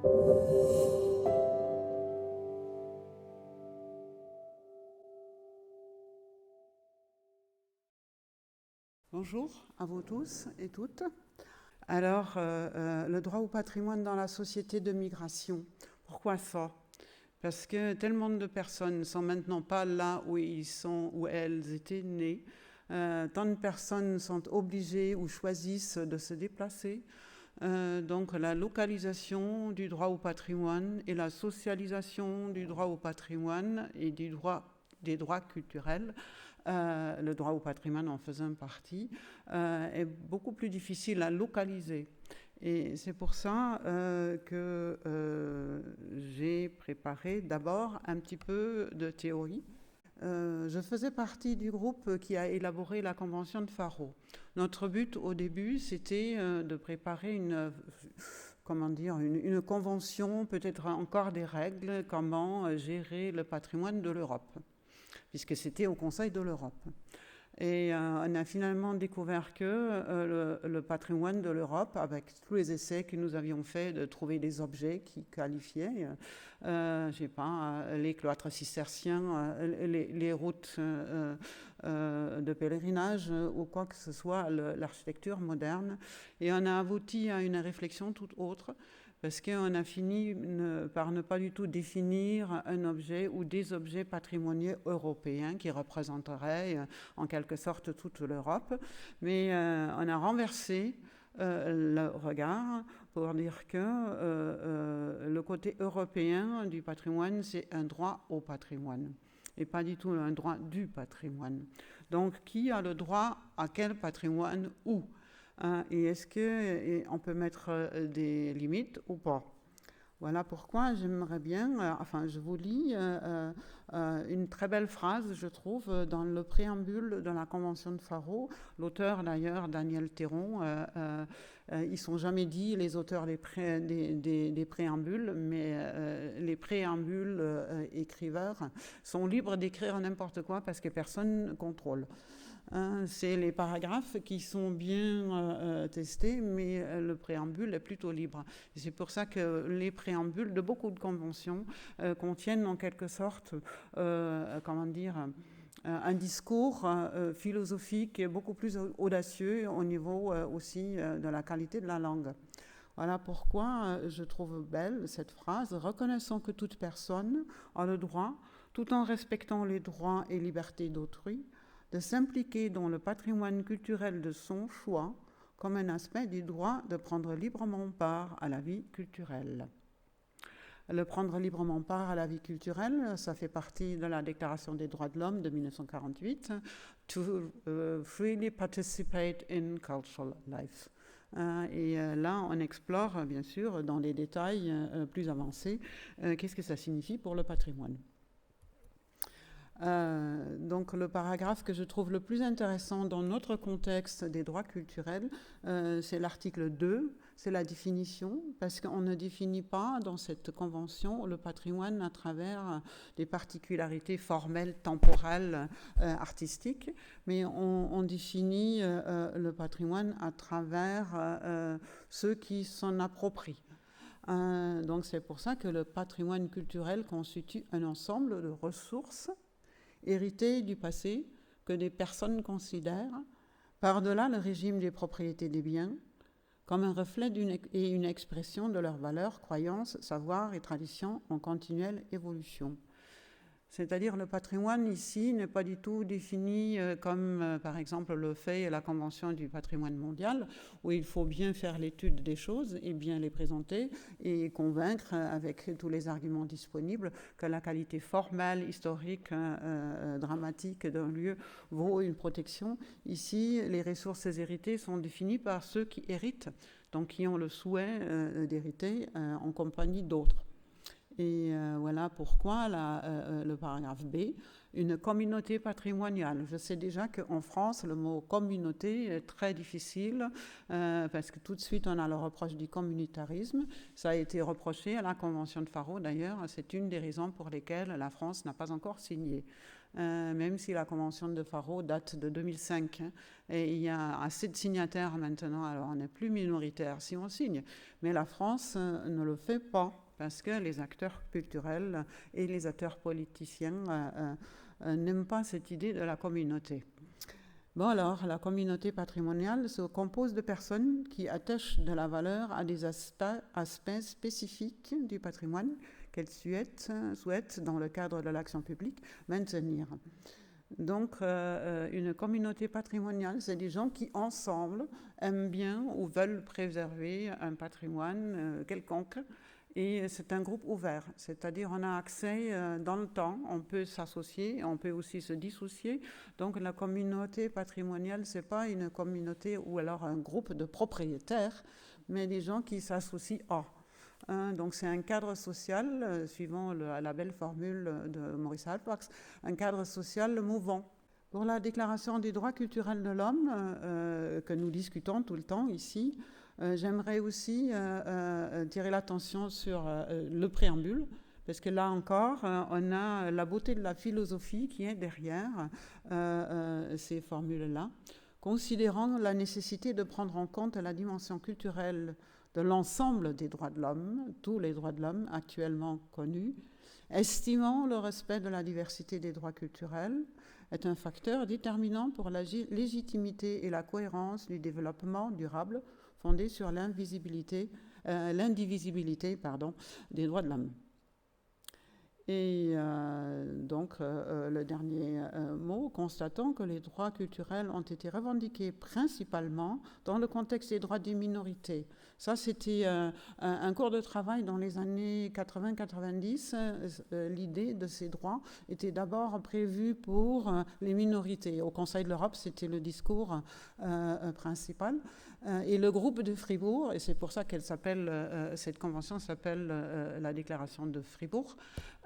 Bonjour à vous tous et toutes. Alors, le droit au patrimoine dans la société de migration, pourquoi ça? Parce que tellement de personnes ne sont maintenant pas là où ils sont, où elles étaient nées. Tant de personnes sont obligées ou choisissent de se déplacer. Donc la localisation du droit au patrimoine et la socialisation du droit au patrimoine et des droits culturels, le droit au patrimoine en faisant partie, est beaucoup plus difficile à localiser. Et c'est pour ça que j'ai préparé d'abord un petit peu de théorie. Je faisais partie du groupe qui a élaboré la Convention de Faro. Notre but au début, c'était de préparer une convention, peut-être encore des règles, comment gérer le patrimoine de l'Europe, puisque c'était au Conseil de l'Europe. Et on a finalement découvert que le patrimoine de l'Europe, avec tous les essais que nous avions faits de trouver des objets qui qualifiaient, je sais pas, les cloîtres cisterciens, les routes de pèlerinage ou quoi que ce soit, l'architecture moderne. Et on a abouti à une réflexion toute autre, parce qu'on a fini par ne pas du tout définir un objet ou des objets patrimoniaux européens qui représenteraient en quelque sorte toute l'Europe, mais on a renversé le regard pour dire que le côté européen du patrimoine, c'est un droit au patrimoine et pas du tout un droit du patrimoine. Donc, qui a le droit à quel patrimoine où? Et est-ce qu'on peut mettre des limites ou pas? Voilà pourquoi j'aimerais bien, je vous lis une très belle phrase, je trouve, dans le préambule de la Convention de Faro. L'auteur, d'ailleurs, Daniel Théron, ils ne sont jamais dit les auteurs des préambules, mais les préambules écriveurs sont libres d'écrire n'importe quoi parce que personne ne contrôle. C'est les paragraphes qui sont bien testés, mais le préambule est plutôt libre. Et c'est pour ça que les préambules de beaucoup de conventions contiennent en quelque sorte, un discours philosophique beaucoup plus audacieux au niveau aussi de la qualité de la langue. Voilà pourquoi je trouve belle cette phrase. Reconnaissons que toute personne a le droit, tout en respectant les droits et libertés d'autrui, de s'impliquer dans le patrimoine culturel de son choix comme un aspect du droit de prendre librement part à la vie culturelle. Le prendre librement part à la vie culturelle, ça fait partie de la Déclaration des droits de l'homme de 1948, to freely participate in cultural life. Et là, on explore, bien sûr, dans des détails plus avancés, qu'est-ce que ça signifie pour le patrimoine. Donc le paragraphe que je trouve le plus intéressant dans notre contexte des droits culturels, c'est l'article 2, c'est la définition, parce qu'on ne définit pas dans cette convention le patrimoine à travers des particularités formelles, temporelles, artistiques, mais on définit le patrimoine à travers ceux qui s'en approprient. Donc c'est pour ça que le patrimoine culturel constitue un ensemble de ressources héritées du passé que des personnes considèrent, par-delà le régime des propriétés des biens, comme un reflet et une expression de leurs valeurs, croyances, savoirs et traditions en continuelle évolution. C'est-à-dire le patrimoine ici n'est pas du tout défini comme par exemple le fait la Convention du patrimoine mondial, où il faut bien faire l'étude des choses et bien les présenter et convaincre avec tous les arguments disponibles que la qualité formelle, historique, dramatique d'un lieu vaut une protection. Ici, les ressources héritées sont définies par ceux qui héritent, donc qui ont le souhait d'hériter en compagnie d'autres. Et voilà pourquoi le paragraphe B, une communauté patrimoniale. Je sais déjà qu'en France, le mot communauté est très difficile parce que tout de suite, on a le reproche du communautarisme. Ça a été reproché à la Convention de Faro, d'ailleurs. C'est une des raisons pour lesquelles la France n'a pas encore signé. même si la convention de Faro date de 2005. Hein, et il y a assez de signataires maintenant, alors on n'est plus minoritaire si on signe, mais la France ne le fait pas, parce que les acteurs culturels et les acteurs politiciens n'aiment pas cette idée de la communauté. Bon alors, la communauté patrimoniale se compose de personnes qui attachent de la valeur à des aspects spécifiques du patrimoine qu'elles souhaitent, dans le cadre de l'action publique, maintenir. Donc, une communauté patrimoniale, c'est des gens qui, ensemble, aiment bien ou veulent préserver un patrimoine quelconque. Et c'est un groupe ouvert, c'est-à-dire on a accès dans le temps, on peut s'associer, on peut aussi se dissocier. Donc la communauté patrimoniale, ce n'est pas une communauté ou alors un groupe de propriétaires, mais des gens qui s'associent à. Donc c'est un cadre social, suivant la belle formule de Maurice Halbwachs, un cadre social mouvant. Pour la Déclaration des droits culturels de l'homme, que nous discutons tout le temps ici, j'aimerais aussi tirer l'attention sur le préambule, parce que là encore, on a la beauté de la philosophie qui est derrière ces formules-là, considérant la nécessité de prendre en compte la dimension culturelle de l'ensemble des droits de l'homme, tous les droits de l'homme actuellement connus, estimant le respect de la diversité des droits culturels est un facteur déterminant pour la légitimité et la cohérence du développement durable fondé sur l'indivisibilité des droits de l'homme. Et donc, le dernier mot, constatant que les droits culturels ont été revendiqués principalement dans le contexte des droits des minorités. Ça, c'était un cours de travail dans les années 80-90. L'idée de ces droits était d'abord prévue pour les minorités. Au Conseil de l'Europe, c'était le discours principal. Et le groupe de Fribourg, et c'est pour ça qu'elle s'appelle, cette convention s'appelle la Déclaration de Fribourg,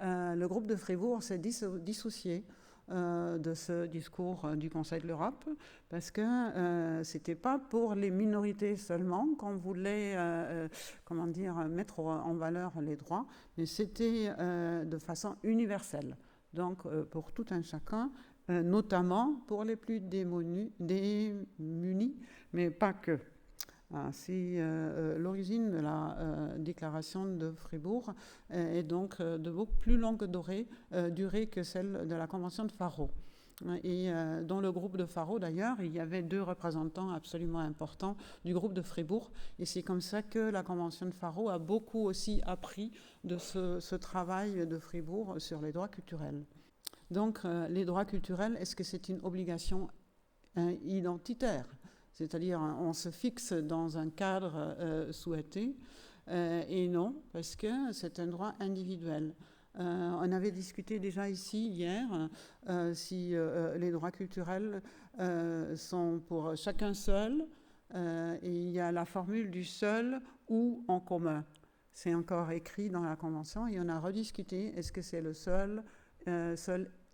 le groupe de Fribourg s'est dissocié de ce discours du Conseil de l'Europe, parce que c'était pas pour les minorités seulement qu'on voulait mettre en valeur les droits, mais c'était de façon universelle, donc pour tout un chacun, notamment pour les plus démunis, mais pas que. C'est l'origine de la déclaration de Fribourg est donc de beaucoup plus longue durée que celle de la convention de Faro. Et dans le groupe de Faro, d'ailleurs, il y avait 2 représentants absolument importants du groupe de Fribourg. Et c'est comme ça que la convention de Faro a beaucoup aussi appris de ce travail de Fribourg sur les droits culturels. Donc, les droits culturels, est-ce que c'est une obligation identitaire ? C'est-à-dire, on se fixe dans un cadre souhaité, et non, parce que c'est un droit individuel. On avait discuté déjà ici, hier, si les droits culturels sont pour chacun seul, et il y a la formule du seul ou en commun. C'est encore écrit dans la Convention, et on a rediscuté, est-ce que c'est le seul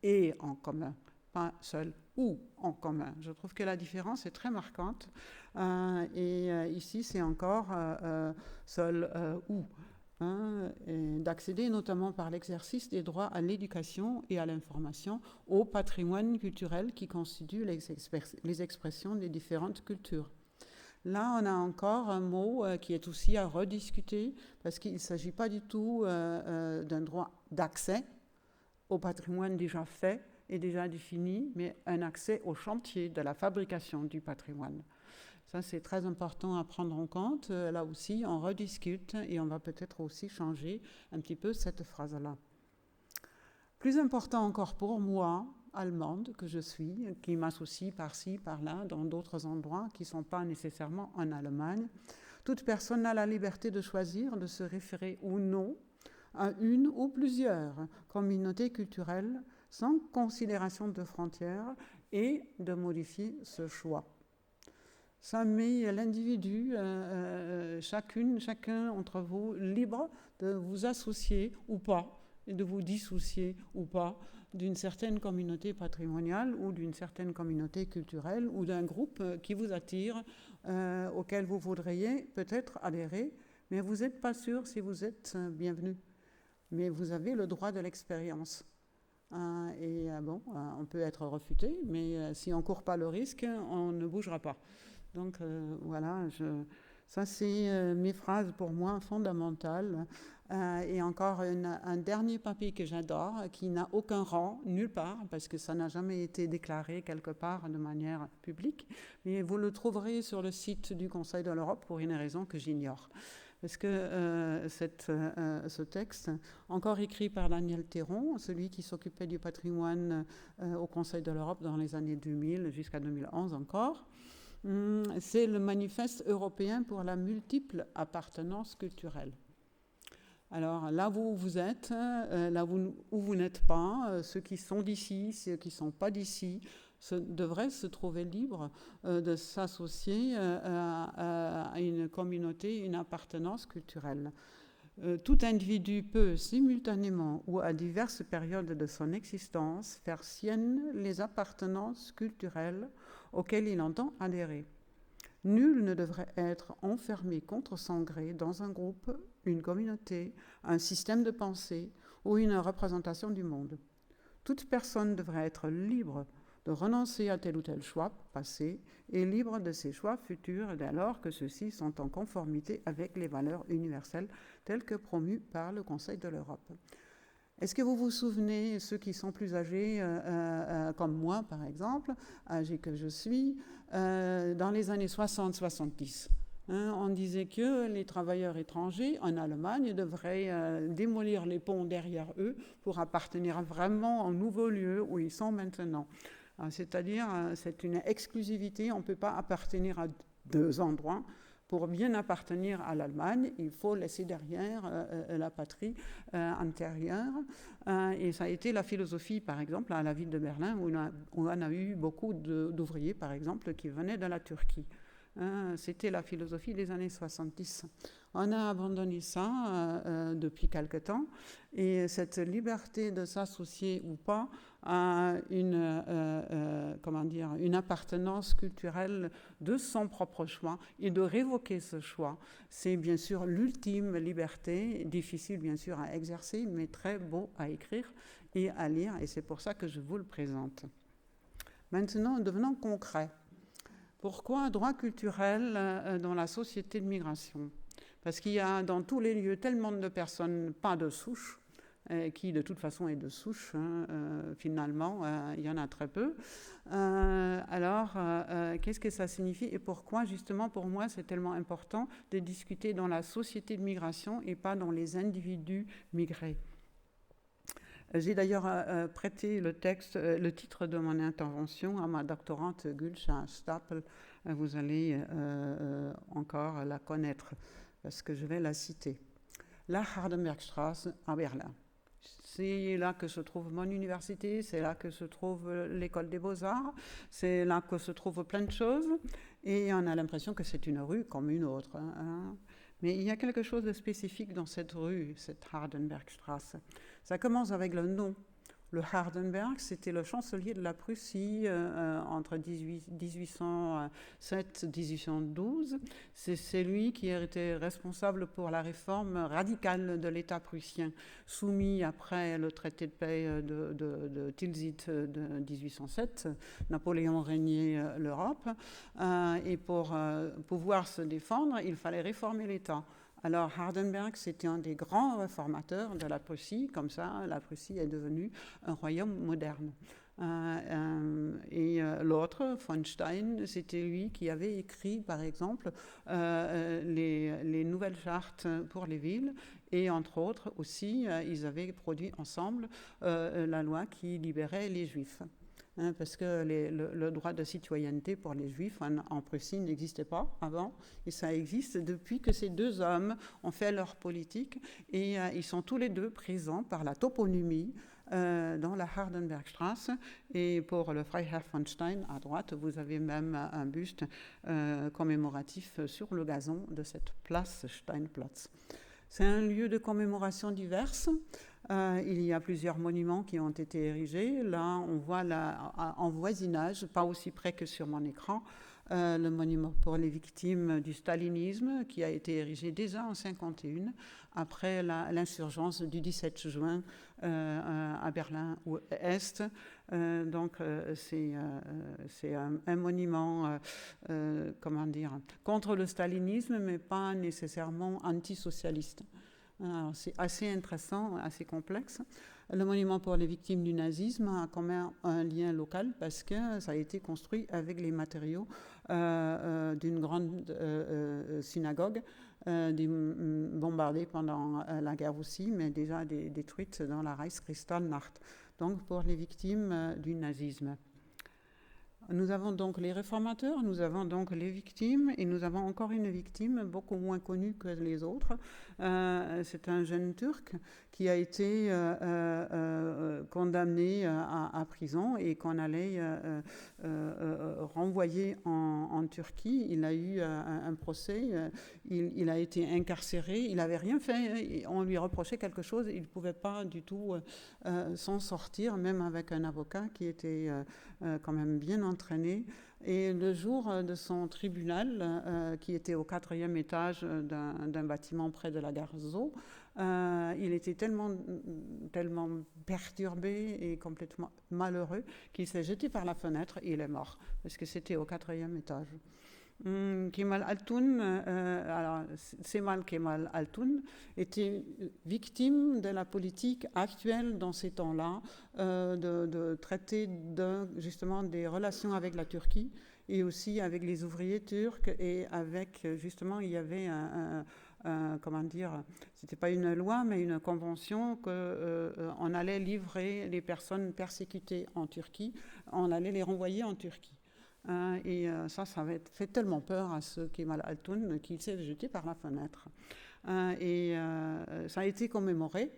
et en commun, pas seul ou en commun. Je trouve que la différence est très marquante. Ici, c'est encore seul ou. D'accéder notamment par l'exercice des droits à l'éducation et à l'information au patrimoine culturel qui constitue les expressions des différentes cultures. Là, on a encore un mot qui est aussi à rediscuter, parce qu'il ne s'agit pas du tout d'un droit d'accès au patrimoine déjà fait et déjà défini, mais un accès au chantier de la fabrication du patrimoine. Ça, c'est très important à prendre en compte. Là aussi, on rediscute et on va peut-être aussi changer un petit peu cette phrase-là. Plus important encore pour moi, allemande que je suis, qui m'associe par-ci, par-là, dans d'autres endroits qui ne sont pas nécessairement en Allemagne, toute personne a la liberté de choisir de se référer ou non à une ou plusieurs communautés culturelles sans considération de frontières et de modifier ce choix. Ça met l'individu, chacun entre vous, libre de vous associer ou pas, et de vous dissocier ou pas d'une certaine communauté patrimoniale ou d'une certaine communauté culturelle ou d'un groupe qui vous attire, auquel vous voudriez peut-être adhérer, mais vous n'êtes pas sûr si vous êtes bienvenu. Mais vous avez le droit de l'expérience. On peut être refuté, mais si on ne court pas le risque, on ne bougera pas. Donc voilà, ça c'est mes phrases pour moi fondamentales. Et encore un dernier papier que j'adore, qui n'a aucun rang, nulle part, parce que ça n'a jamais été déclaré quelque part de manière publique, mais vous le trouverez sur le site du Conseil de l'Europe pour une raison que j'ignore. Parce que ce texte, encore écrit par Daniel Théron, celui qui s'occupait du patrimoine au Conseil de l'Europe dans les années 2000 jusqu'à 2011 encore, c'est le manifeste européen pour la multiple appartenance culturelle. Alors là où vous êtes, où vous n'êtes pas, ceux qui sont d'ici, ceux qui ne sont pas d'ici, devraient se trouver libres de s'associer à une communauté, une appartenance culturelle. Tout individu peut simultanément ou à diverses périodes de son existence faire sienne les appartenances culturelles auxquelles il entend adhérer. Nul ne devrait être enfermé contre son gré dans un groupe, une communauté, un système de pensée ou une représentation du monde. Toute personne devrait être libre de renoncer à tel ou tel choix passé et libre de ses choix futurs dès lors que ceux-ci sont en conformité avec les valeurs universelles telles que promues par le Conseil de l'Europe. Est-ce que vous vous souvenez, ceux qui sont plus âgés, comme moi par exemple, âgé que je suis, dans les années 60-70, on disait que les travailleurs étrangers en Allemagne devraient démolir les ponts derrière eux pour appartenir vraiment au nouveau lieu où ils sont maintenant. C'est-à-dire, c'est une exclusivité, on ne peut pas appartenir à deux endroits. Pour bien appartenir à l'Allemagne, il faut laisser derrière la patrie antérieure. Et ça a été la philosophie, par exemple, à la ville de Berlin, où on a eu beaucoup d'ouvriers, par exemple, qui venaient de la Turquie. C'était la philosophie des années 70. On a abandonné ça depuis quelque temps. Et cette liberté de s'associer ou pas à une appartenance culturelle de son propre choix et de révoquer ce choix, c'est bien sûr l'ultime liberté, difficile bien sûr à exercer, mais très beau à écrire et à lire. Et c'est pour ça que je vous le présente. Maintenant, devenons concrets. Pourquoi droit culturel dans la société de migration ? Parce qu'il y a dans tous les lieux tellement de personnes pas de souche, qui de toute façon est de souche, finalement, il y en a très peu. Qu'est-ce que ça signifie et pourquoi, justement, pour moi, c'est tellement important de discuter dans la société de migration et pas dans les individus migrés. J'ai d'ailleurs prêté le titre de mon intervention à ma doctorante Gülşah Stapel. Vous allez encore la connaître parce que je vais la citer. La Hardenbergstraße à Berlin. C'est là que se trouve mon université, c'est là que se trouve l'école des beaux-arts, c'est là que se trouvent plein de choses. Et on a l'impression que c'est une rue comme une autre. Mais il y a quelque chose de spécifique dans cette rue, cette Hardenbergstraße. Ça commence avec le nom. Le Hardenberg, c'était le chancelier de la Prussie entre 1807 et 1812. C'est lui qui était responsable pour la réforme radicale de l'État prussien, soumis après le traité de paix de Tilsit de 1807. Napoléon régnait l'Europe. Et pour pouvoir se défendre, il fallait réformer l'État. Alors Hardenberg, c'était un des grands réformateurs de la Prussie. Comme ça, la Prussie est devenue un royaume moderne. L'autre, von Stein, c'était lui qui avait écrit, par exemple, les nouvelles chartes pour les villes. Et entre autres aussi, ils avaient produit ensemble la loi qui libérait les Juifs. Parce que le droit de citoyenneté pour les Juifs en Prussie n'existait pas avant, et ça existe depuis que ces deux hommes ont fait leur politique, et ils sont tous les deux présents par la toponymie dans la Hardenbergstraße, et pour le Freiherr von Stein, à droite, vous avez même un buste commémoratif sur le gazon de cette place Steinplatz. C'est un lieu de commémoration diverses. Il y a plusieurs monuments qui ont été érigés. Là, on voit en voisinage, pas aussi près que sur mon écran, le monument pour les victimes du stalinisme, qui a été érigé déjà en 1951, après l'insurgence du 17 juin à Berlin-Est. Donc c'est un monument, comment dire, contre le stalinisme, mais pas nécessairement antisocialiste. Alors, c'est assez intéressant, assez complexe. Le monument pour les victimes du nazisme a quand même un lien local parce que ça a été construit avec les matériaux d'une grande synagogue bombardée pendant la guerre aussi, mais déjà détruite dans la Reichskristallnacht. Donc pour les victimes du nazisme. Nous avons donc les réformateurs, nous avons donc les victimes, et nous avons encore une victime beaucoup moins connue que les autres. C'est un jeune Turc qui a été condamné à prison et qu'on allait renvoyer en Turquie. Il a eu un procès, il a été incarcéré, il n'avait rien fait, on lui reprochait quelque chose, il ne pouvait pas du tout s'en sortir, même avec un avocat qui était quand même bien entraîné. Et le jour de son tribunal, qui était au 4e étage d'un bâtiment près de la gare Zo, il était tellement perturbé et complètement malheureux qu'il s'est jeté par la fenêtre et il est mort, parce que c'était au 4e étage. Kemal Altoun, alors Cemal Kemal Altoun était victime de la politique actuelle dans ces temps-là, de traiter justement des relations avec la Turquie et aussi avec les ouvriers turcs, et avec justement il y avait comment dire, c'était pas une loi mais une convention qu'on allait livrer les personnes persécutées en Turquie, on allait les renvoyer en Turquie. Et ça avait fait tellement peur à ce Kemal Altoun qu'il s'est jeté par la fenêtre. Et ça a été commémoré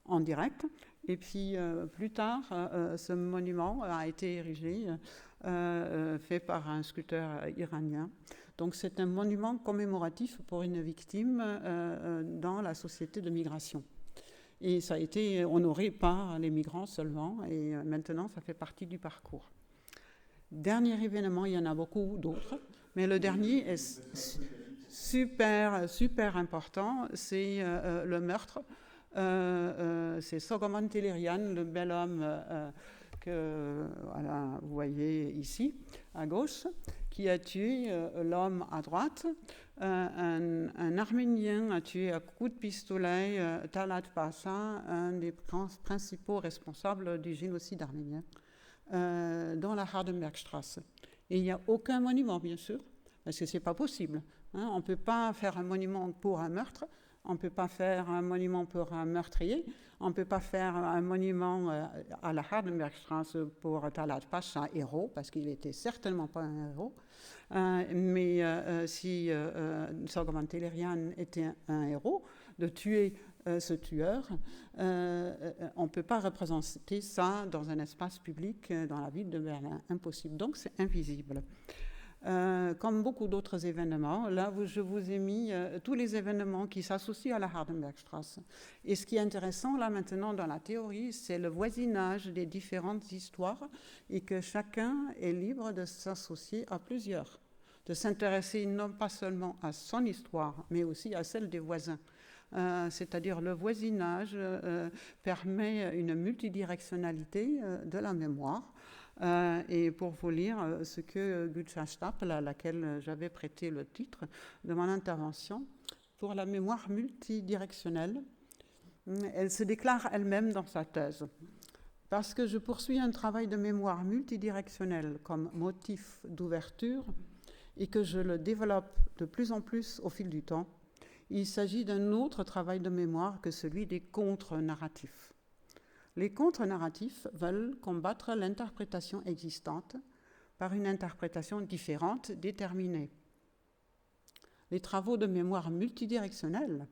en direct. Et puis plus tard, ce monument a été érigé, fait par un sculpteur iranien. Donc c'est un monument commémoratif pour une victime dans la société de migration. Et ça a été honoré par les migrants seulement. Et maintenant, ça fait partie du parcours. Dernier événement, il y en a beaucoup d'autres, mais le dernier est super important, c'est le meurtre. C'est Soghomon Tehlirian, le bel homme que voilà, vous voyez ici, à gauche, qui a tué l'homme à droite. Un Arménien a tué à coups de pistolet Talat Pasha, un des principaux responsables du génocide arménien. Dans la Hardenbergstrasse. Et il n'y a aucun monument, bien sûr, parce que ce n'est pas possible. Hein. On ne peut pas faire un monument pour un meurtre, on ne peut pas faire un monument pour un meurtrier, on ne peut pas faire un monument à la Hardenbergstrasse pour Talat Pasha, héros, parce qu'il n'était certainement pas un héros. Mais si Soghomon Tehlirian était un héros, de tuer ce tueur, on ne peut pas représenter ça dans un espace public dans la ville de Berlin. Impossible. Donc c'est invisible. Comme beaucoup d'autres événements, là je vous ai mis tous les événements qui s'associent à la Hardenbergstrasse. Et ce qui est intéressant là maintenant dans la théorie, c'est le voisinage des différentes histoires et que chacun est libre de s'associer à plusieurs, de s'intéresser non pas seulement à son histoire, mais aussi à celle des voisins. C'est-à-dire le voisinage permet une multidirectionnalité de la mémoire. Et pour vous lire ce que Gülçin Stapel, à laquelle j'avais prêté le titre de mon intervention, pour la mémoire multidirectionnelle, elle se déclare elle-même dans sa thèse. Parce que je poursuis un travail de mémoire multidirectionnelle comme motif d'ouverture et que je le développe de plus en plus au fil du temps, il s'agit d'un autre travail de mémoire que celui des contre-narratifs. Les contre-narratifs veulent combattre l'interprétation existante par une interprétation différente, déterminée. Les travaux de mémoire multidirectionnelle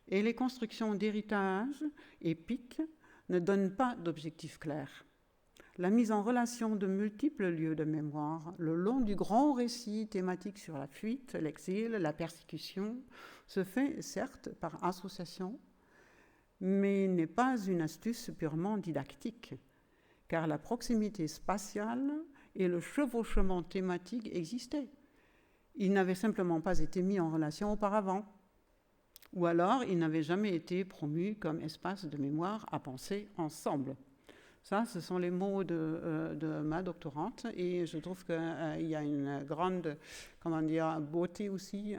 et les constructions d'héritage épiques ne donnent pas d'objectif clair. La mise en relation de multiples lieux de mémoire, le long du grand récit thématique sur la fuite, l'exil, la persécution, se fait certes par association, mais n'est pas une astuce purement didactique, car la proximité spatiale et le chevauchement thématique existaient. ils n'avaient simplement pas été mis en relation auparavant. Ou alors, ils n'avaient jamais été promus comme espace de mémoire à penser ensemble. Ça, ce sont les mots de ma doctorante, et je trouve qu'il y a une grande, beauté aussi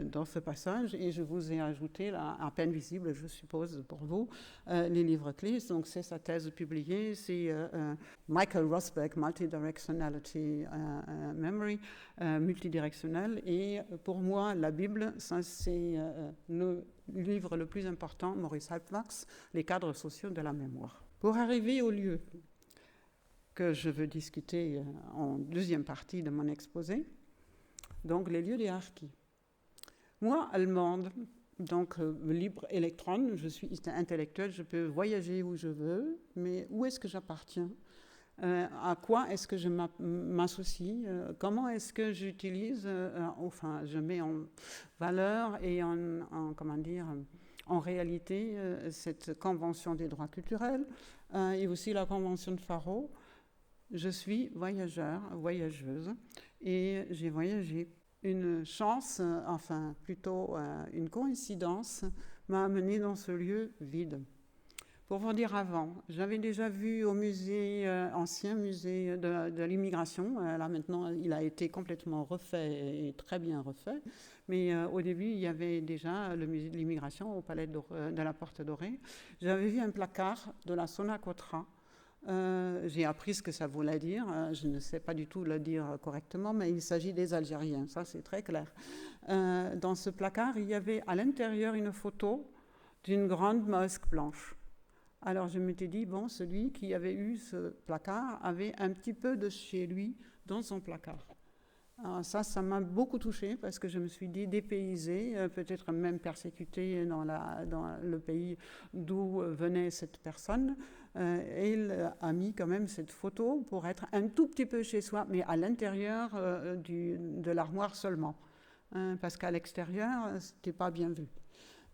dans ce passage, et je vous ai ajouté, là, à peine visible, je suppose, pour vous, les livres clés. Donc, c'est sa thèse publiée, c'est Michael Rosberg, Multidirectionality Memory, multidirectionnel, et pour moi, la Bible, ça, c'est le livre le plus important, Maurice Halbwachs, Les cadres sociaux de la mémoire. Pour arriver au lieu que je veux discuter en deuxième partie de mon exposé, donc les lieux des harkis. Moi, allemande, donc libre électron, je suis intellectuelle, je peux voyager où je veux, mais où est-ce que j'appartiens ? À quoi est-ce que je m'associe ? Comment est-ce que j'utilise, je mets en valeur et en réalité, cette convention des droits culturels et aussi la convention de Faro. Je suis voyageuse, et j'ai voyagé. Une chance, une coïncidence m'a amenée dans ce lieu vide. Pour vous dire avant, j'avais déjà vu au ancien musée de l'immigration. Là maintenant, il a été complètement refait et très bien refait. Mais au début, il y avait déjà le musée de l'immigration au palais de la Porte Dorée. J'avais vu un placard de la Sonacotra. J'ai appris ce que ça voulait dire. Je ne sais pas du tout le dire correctement, mais il s'agit des Algériens. Ça, c'est très clair. Dans ce placard, il y avait à l'intérieur une photo d'une grande mosquée blanche. Alors je m'étais dit, bon, celui qui avait eu ce placard avait un petit peu de chez lui dans son placard. Alors ça m'a beaucoup touchée parce que je me suis dit dépaysée, peut-être même persécutée dans le pays d'où venait cette personne. Il a mis quand même cette photo pour être un tout petit peu chez soi, mais à l'intérieur de l'armoire seulement. Parce qu'à l'extérieur, c'était pas bien vu.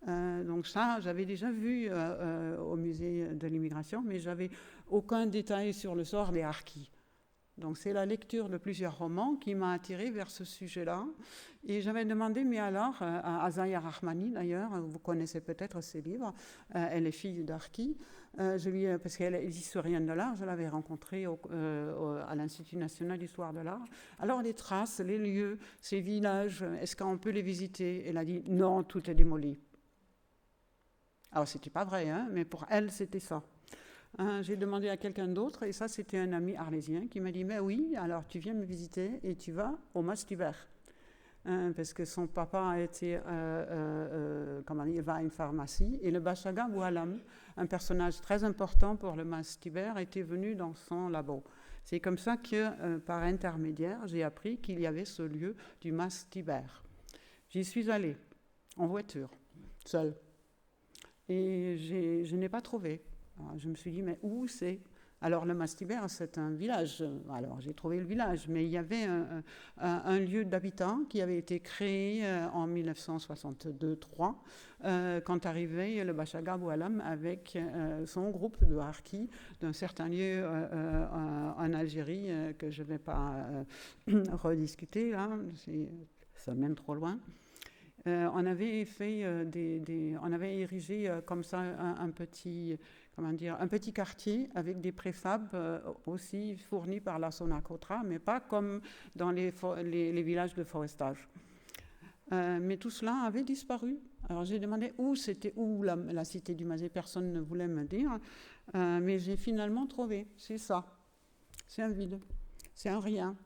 Donc ça, j'avais déjà vu au musée de l'immigration, mais j'avais aucun détail sur le sort des harkis. Donc c'est la lecture de plusieurs romans qui m'a attirée vers ce sujet-là. Et j'avais demandé, mais alors, à Azaya Rahmani d'ailleurs, vous connaissez peut-être ses livres, elle est fille d'harki, parce qu'elle est historienne de l'art, je l'avais rencontrée à l'Institut national d'histoire de l'art. Alors les traces, les lieux, ces villages, est-ce qu'on peut les visiter ? Elle a dit, non, tout est démoli. Alors, c'était pas vrai, hein, mais pour elle, c'était ça. J'ai demandé à quelqu'un d'autre, et ça, c'était un ami arlésien qui m'a dit, mais oui, alors tu viens me visiter et tu vas au Mastiber. Parce que son papa va à une pharmacie, et le Bachaga Boualam, un personnage très important pour le Mastiber, était venu dans son labo. C'est comme ça que, par intermédiaire, j'ai appris qu'il y avait ce lieu du Mastiber. J'y suis allée, en voiture, seule. Et je n'ai pas trouvé. Alors, je me suis dit, mais où c'est ? Alors, le Mastiber, c'est un village. Alors, j'ai trouvé le village, mais il y avait un lieu d'habitat qui avait été créé en 1962-3, quand arrivait le Bachaga Boualam avec son groupe de harkis d'un certain lieu en Algérie, que je ne vais pas rediscuter, là, ça mène trop loin. On avait fait on avait érigé comme ça un petit quartier avec des préfabs aussi fournis par la Sonacotra, mais pas comme dans les villages de forestage. Mais tout cela avait disparu. Alors j'ai demandé c'était où la cité du Mazet, personne ne voulait me dire, mais j'ai finalement trouvé, c'est ça. C'est un vide, c'est un rien,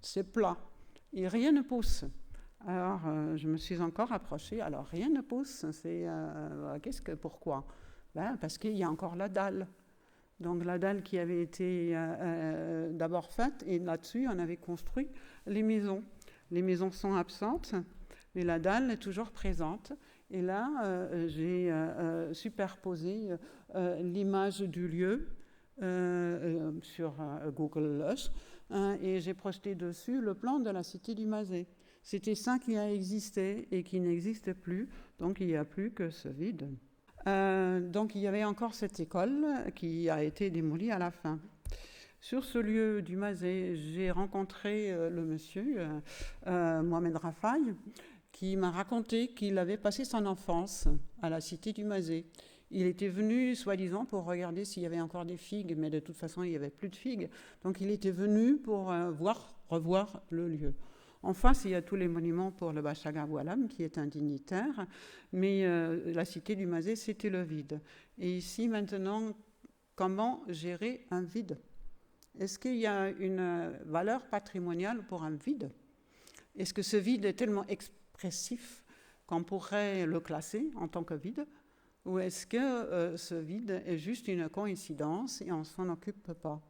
c'est plat, et rien ne pousse. Alors, je me suis encore approchée. Alors, rien ne pousse. Pourquoi ? Parce qu'il y a encore la dalle. Donc, la dalle qui avait été d'abord faite, et là-dessus, on avait construit les maisons. Les maisons sont absentes, mais la dalle est toujours présente. Et là, j'ai superposé l'image du lieu sur Google Earth, et j'ai projeté dessus le plan de la cité du Mazet. C'était ça qui a existé et qui n'existe plus, donc il n'y a plus que ce vide. Donc il y avait encore cette école qui a été démolie à la fin. Sur ce lieu du Mazet, j'ai rencontré le monsieur, Mohamed Rafaï, qui m'a raconté qu'il avait passé son enfance à la cité du Mazet. Il était venu, soi-disant, pour regarder s'il y avait encore des figues, mais de toute façon, il n'y avait plus de figues. Donc il était venu pour revoir le lieu. En face, il y a tous les monuments pour le Bachag Aboualam, qui est un dignitaire, mais la cité du Mazet, c'était le vide. Et ici, maintenant, comment gérer un vide? Est-ce qu'il y a une valeur patrimoniale pour un vide? Est-ce que ce vide est tellement expressif qu'on pourrait le classer en tant que vide? Ou est-ce que ce vide est juste une coïncidence et on ne s'en occupe pas?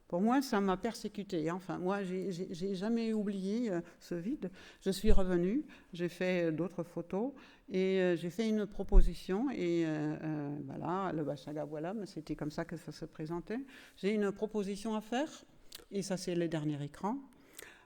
Pour moi, ça m'a persécuté. Enfin, moi, j'ai jamais oublié ce vide. Je suis revenue, j'ai fait d'autres photos et j'ai fait une proposition. Et voilà, le Bachag Aboualam, c'était comme ça que ça se présentait. J'ai une proposition à faire, et ça, c'est le dernier écran.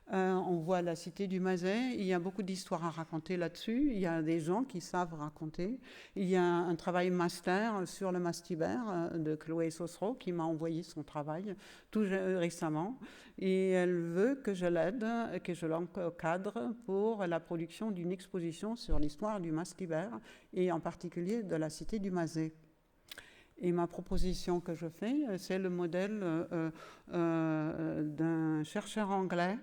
On voit la cité du Mazet, il y a beaucoup d'histoires à raconter là-dessus, il y a des gens qui savent raconter. Il y a un travail master sur le mastibert de Chloé Sosro qui m'a envoyé son travail tout récemment, et elle veut que je l'aide, que je l'encadre pour la production d'une exposition sur l'histoire du mastibert et en particulier de la cité du Mazet. Et ma proposition que je fais, c'est le modèle d'un chercheur anglais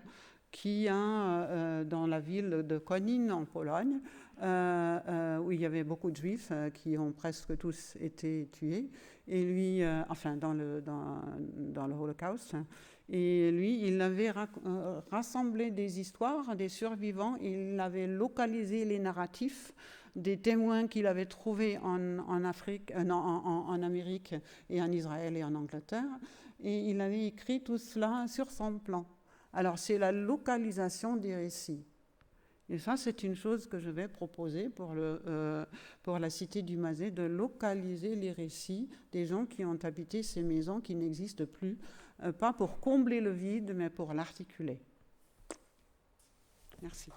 qui a, dans la ville de Konin, en Pologne, où il y avait beaucoup de juifs qui ont presque tous été tués, et lui, enfin, dans le Holocauste. Et lui, il avait rassemblé des histoires des survivants, il avait localisé les narratifs des témoins qu'il avait trouvés en Afrique, en Amérique et en Israël et en Angleterre, et il avait écrit tout cela sur son plan. Alors, c'est la localisation des récits. Et ça, c'est une chose que je vais proposer pour la cité du Mazet, de localiser les récits des gens qui ont habité ces maisons qui n'existent plus, pas pour combler le vide, mais pour l'articuler. Merci.